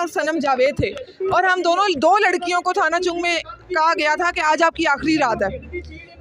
और सनम जावेद थे और हम दोनों दो लड़कियों को थाना चुंग में कहा गया था कि आज आपकी आखिरी रात है।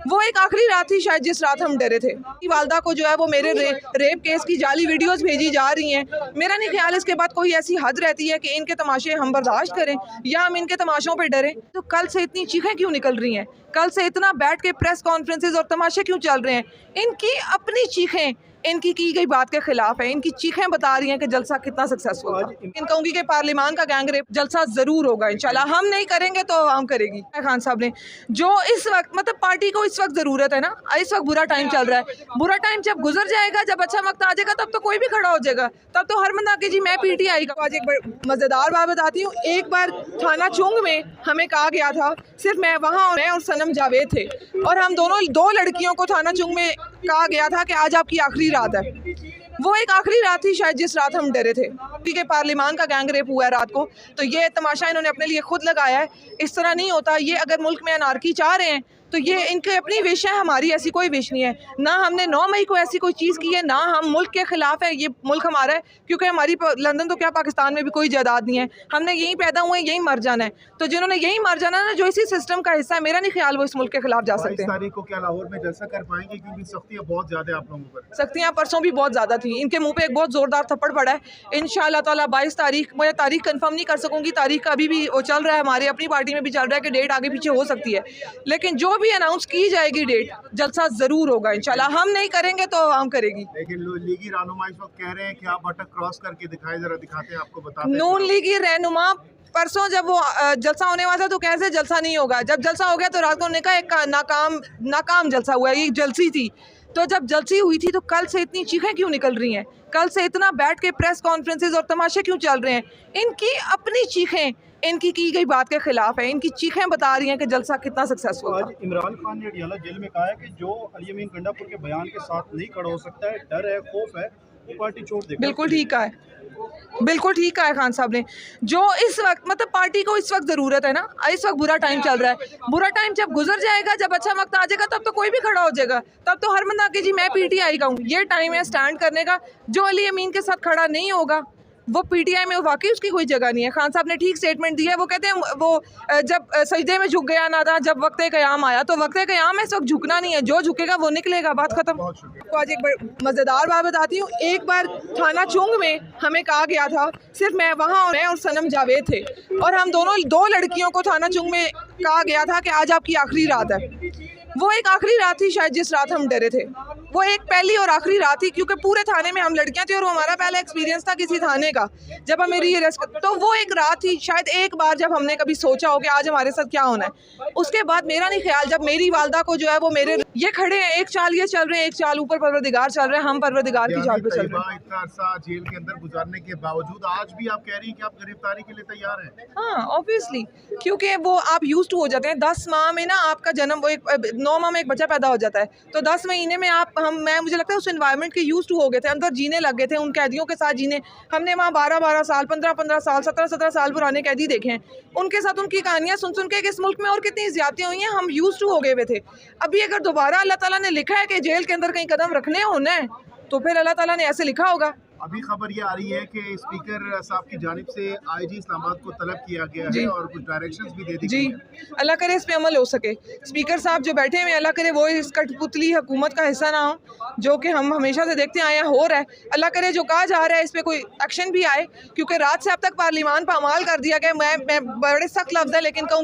वो एक आखिरी रात थी शायद जिस रात हम डरे थे। वालदा को जो है वो मेरे रेप केस की जाली वीडियोस भेजी जा रही हैं। मेरा नहीं ख्याल इसके बाद कोई ऐसी हद रहती है कि इनके तमाशे हम बर्दाश्त करें या हम इनके तमाशों पे डरें। तो कल से इतनी चीखें क्यों निकल रही हैं? कल से इतना बैठ के प्रेस कॉन्फ्रेंसेस और तमाशे क्यों चल रहे हैं? इनकी अपनी चीखें इनकी की गई बात के खिलाफ है। इनकी चीखें बता रही हैं कि जलसा कितना सक्सेसफुल था। इन कहूँगी कि पार्लियामान का गैंग रेप जलसा ज़रूर होगा इंशाल्लाह। हम नहीं करेंगे तो हम करेगी। खान साहब ने जो इस वक्त मतलब पार्टी को इस वक्त ज़रूरत है ना, इस वक्त बुरा टाइम चल रहा है। बुरा टाइम जब गुजर जाएगा, जब अच्छा वक्त आ जाएगा, तब तो कोई भी खड़ा हो जाएगा। तब तो हर बंदा कि जी मैं PTI का। आज एक मज़ेदार बात बताती हूँ। एक बार थाना चुंग में हमें कहा गया था, सिर्फ मैं वहाँ और सनम जावेद थे और हम दोनों दो लड़कियों को थाना चुंग में कहा गया था कि आज आपकी आखिरी रात है। वो एक आखिरी रात थी शायद जिस रात हम डरे थे कि पार्लियामान का गैंग रेप हुआ है रात को। तो ये तमाशा इन्होंने अपने लिए खुद लगाया है। इस तरह नहीं होता। ये अगर मुल्क में अनारकी चाह रहे हैं तो ये इनकी अपनी विश है, हमारी ऐसी कोई विश नहीं है। ना हमने 9 मई को ऐसी कोई चीज़ की है, ना हम मुल्क के ख़िलाफ़ है। ये मुल्क हमारा है क्योंकि हमारी लंदन तो क्या पाकिस्तान में भी कोई जायदाद नहीं है। हमने यहीं पैदा हुए, यहीं मर जाना है। तो जिन्होंने यहीं मर जाना है ना, जो इसी सिस्टम का हिस्सा है, मेरा नहीं ख्याल वो इस मुल्क के खिलाफ जा सकते हैं। 22 तारीख को क्या लाहौर में जलसा कर पाएंगे? क्योंकि सख्तियाँ बहुत ज़्यादा आप लोगों पर। सख्तियाँ परसों भी बहुत ज़्यादा थी। इनके मुँह पे एक बहुत ज़ोरदार थप्पड़ पड़ा है। इंशाअल्लाह ताला 22 तारीख, मैं तारीख कंफर्म नहीं कर सकूँगी। तारीख अभी भी वो चल रहा है, हमारी अपनी पार्टी में भी चल रहा है कि डेट आगे पीछे हो सकती है। लेकिन जो भी अनाउंस की जाएगी डेट, जलसा ज़रूर होगा इंशाल्लाह। हम नहीं करेंगे तो हम करेगी। लेकिन लीगी रहनुमा इस वक्त कह रहे हैं कि आप अटक क्रॉस करके दिखाएं, जरा दिखाते हैं आपको बताते हैं। नून लीगी रहनुमा परसों जब वो जलसा होने वाला था तो कैसे जलसा नहीं होगा? जब जलसा हो गया तो रात को उन्होंने कहा एक नाकाम जलसा हुआ है, ये जलसी थी। तो जब जलसी हुई थी तो कल से इतनी चीखें क्यों निकल रही हैं? कल से इतना बैठ के प्रेस कॉन्फ्रेंसेस और तमाशे क्यों चल रहे हैं? इनकी अपनी चीखें इनकी की गई बात के खिलाफ है। इनकी चीखें बता रही हैं कि जलसा कितना सक्सेसफुल था। आज इमरान खान ने अडियाला जेल में कहा है कि जो अली अमीन गंडापुर के बयान के साथ नहीं खड़ा हो सकता है, डर है, खौफ है, वो पार्टी छोड़ देगा। बिल्कुल ठीक है, बिल्कुल ठीक कहा है खान साहब ने। जो इस वक्त मतलब पार्टी को इस वक्त ज़रूरत है ना, इस वक्त बुरा टाइम चल रहा है। बुरा टाइम जब गुजर जाएगा, जब अच्छा वक्त आ जाएगा, तब तो कोई भी खड़ा हो जाएगा। तब तो हर बंदा कि जी मैं PTI का हूँ। ये टाइम है स्टैंड करने का। जो अली अमीन के साथ खड़ा नहीं होगा वो PTI में वाकई उसकी कोई जगह नहीं है। खान साहब ने ठीक स्टेटमेंट दिया है। वो कहते हैं वो जब सजदे में झुक गया ना था, जब वक्त क़याम आया, तो वक्त क़याम इस वक्त झुकना नहीं है। जो झुकेगा वो निकलेगा, बात खत्म। तो आज एक मज़ेदार बात बताती हूँ। एक बार थाना चुंग में हमें कहा गया था, सिर्फ मैं वहाँ और सनम जावेद थे और हम दोनों दो लड़कियों को थाना चुंग में कहा गया था कि आज आपकी आखिरी रात है। वो एक आखिरी रात थी शायद जिस रात हम डरे थे। वो एक पहली और आखिरी रात थी क्योंकि पूरे थाने में हम लड़कियां थी और वो हमारा पहला एक्सपीरियंस था किसी थाने का जब हमें रीअरेस्ट। तो वो एक रात थी शायद एक बार जब हमने कभी सोचा हो कि आज हमारे साथ क्या होना है। उसके बाद मेरा नहीं ख्याल, जब मेरी वालदा को जो है वो मेरे ये खड़े हैं, एक चाल ये चल रहे हैं, एक चाल ऊपर परवरदिगार चल रहे हैं, हम परवरदिगार की चाल पे चल रहे हैं। इतना अरसा जेल के अंदर गुजारने के बावजूद आज भी आप कह रही हैं कि आप गिरफ्तारी के लिए तैयार हैं? हाँ ऑब्वियसली, क्योंकि वो आप यूज्ड टू हो जाते हैं। 10 माह में ना आपका जन्म, वो 9 माह में एक बच्चा पैदा हो जाता है, तो 10 महीने में मैं मुझे लगता है उस एनवायरनमेंट के यूज्ड टू हो गए थे, अंदर जीने लग गए थे, उन कैदियों के साथ जीने। हमने वहाँ 12-12 साल, 15-15 साल, 17-17 साल पुराने कैदी देखे हैं। उनके साथ उनकी कहानियाँ सुन सुन के इस मुल्क में और कितनी ज़्यादतियाँ हुई हैं, हम यूज्ड टू हो गए हुए थे। अभी अगर दोबारा अल्लाह ताला ने लिखा है कि जेल के अंदर कहीं कदम रखने होना है तो फिर अल्लाह ताला ने ऐसे लिखा होगा। अभी खबर ये आ रही है कि स्पीकर साहब की जानिब से IG इस्लामाबाद को तलब किया गया है और कुछ डायरेक्शंस भी दे दी जी, अल्लाह करे इस पे अमल हो सके। स्पीकर साहब जो बैठे हुए, अल्लाह करे वो इस कठपुतली हुकूमत का हिस्सा ना हो, जो कि हम हमेशा से देखते आए हैं हो रहा है। अल्लाह करे जो कहा जा रहा है इस पर कोई एक्शन भी आए, क्योंकि रात से अब तक पार्लियामान पर अमाल कर दिया गया। मैं बड़े सख्त लफ्ज़ है लेकिन कहूँ